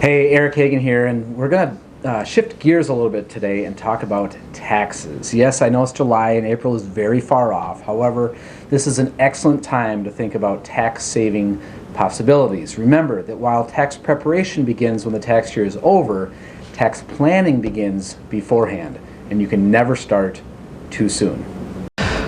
Hey, Eric Hagen here, and we're going to shift gears a little bit today and talk about taxes. Yes, I know it's July and April is very far off. However, this is an excellent time to think about tax saving possibilities. Remember that while tax preparation begins when the tax year is over, tax planning begins beforehand, and you can never start too soon.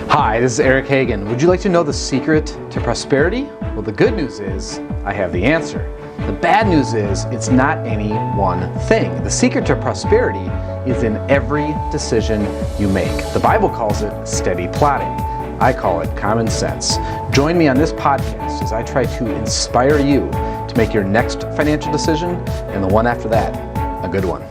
Hi, this is Eric Hagen. Would you like to know the secret to prosperity? Well, the good news is I have the answer. The bad news is it's not any one thing. The secret to prosperity is in every decision you make. The Bible calls it steady plotting. I call it common sense. Join me on this podcast as I try to inspire you to make your next financial decision and the one after that a good one.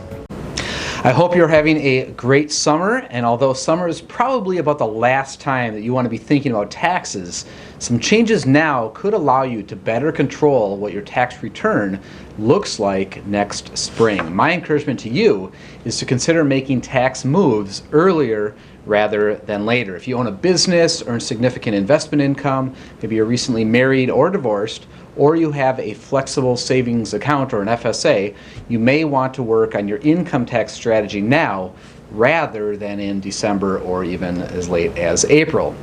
I hope you're having a great summer, and although summer is probably about the last time that you want to be thinking about taxes, some changes now could allow you to better control what your tax return looks like next spring. My encouragement to you is to consider making tax moves earlier rather than later. If you own a business, earn significant investment income, maybe you're recently married or divorced, or you have a flexible savings account or an FSA, you may want to work on your income tax strategy now rather than in December or even as late as April.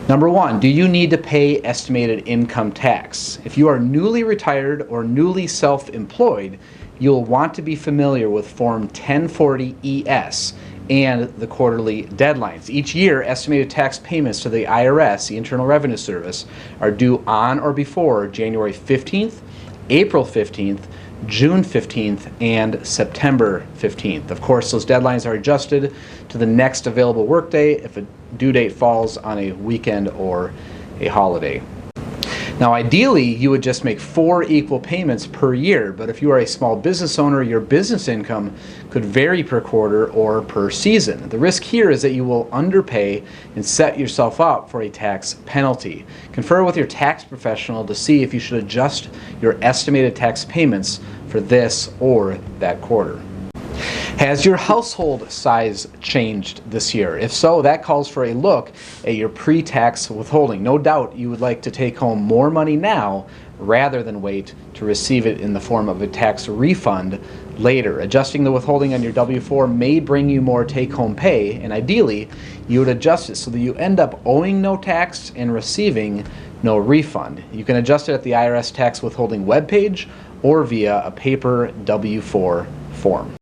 Number one, do you need to pay estimated income tax? If you are newly retired or newly self-employed, you'll want to be familiar with Form 1040-ES and the quarterly deadlines. Each year, estimated tax payments to the IRS, the Internal Revenue Service, are due on or before January 15th, April 15th, June 15th, and September 15th. Of course, those deadlines are adjusted to the next available workday if a due date falls on a weekend or a holiday. Now, ideally, you would just make 4 equal payments per year, but if you are a small business owner, your business income could vary per quarter or per season. The risk here is that you will underpay and set yourself up for a tax penalty. Confer with your tax professional to see if you should adjust your estimated tax payments for this or that quarter. Has your household size changed this year? If so, that calls for a look at your pre-tax withholding. No doubt you would like to take home more money now rather than wait to receive it in the form of a tax refund later. Adjusting the withholding on your W-4 may bring you more take-home pay, and ideally you would adjust it so that you end up owing no tax and receiving no refund. You can adjust it at the IRS tax withholding webpage or via a paper W-4 form.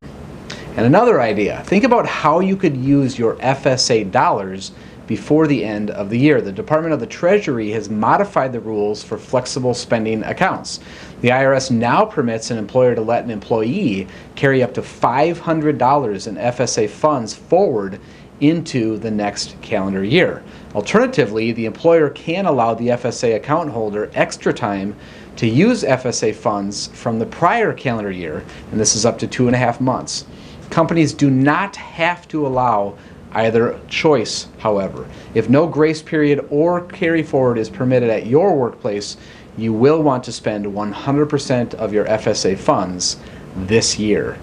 And another idea, think about how you could use your FSA dollars before the end of the year. The Department of the Treasury has modified the rules for flexible spending accounts. The IRS now permits an employer to let an employee carry up to $500 in FSA funds forward into the next calendar year. Alternatively, the employer can allow the FSA account holder extra time to use FSA funds from the prior calendar year, and this is up to 2.5 months. Companies do not have to allow either choice, however. If no grace period or carry forward is permitted at your workplace, you will want to spend 100% of your FSA funds this year.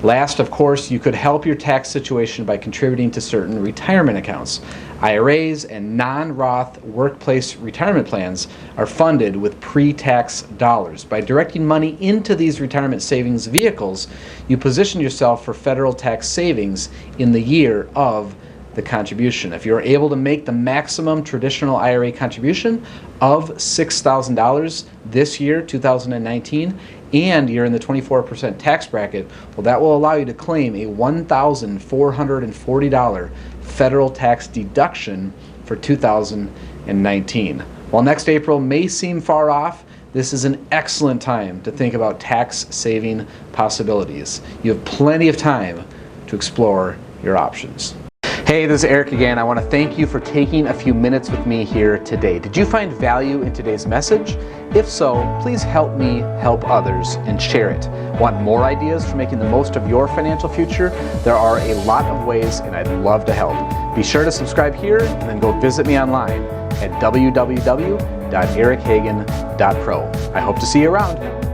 Last, of course, you could help your tax situation by contributing to certain retirement accounts. IRAs and non-Roth workplace retirement plans are funded with pre-tax dollars. By directing money into these retirement savings vehicles, you position yourself for federal tax savings in the year of the contribution. If you're able to make the maximum traditional IRA contribution of $6,000 this year, 2019, and you're in the 24% tax bracket, well, that will allow you to claim a $1,440 federal tax deduction for 2019. While next April may seem far off, this is an excellent time to think about tax saving possibilities. You have plenty of time to explore your options. Hey, this is Eric again. I want to thank you for taking a few minutes with me here today. Did you find value in today's message? If so, please help me help others and share it. Want more ideas for making the most of your financial future? There are a lot of ways, and I'd love to help. Be sure to subscribe here and then go visit me online at www.erichagen.pro. I hope to see you around.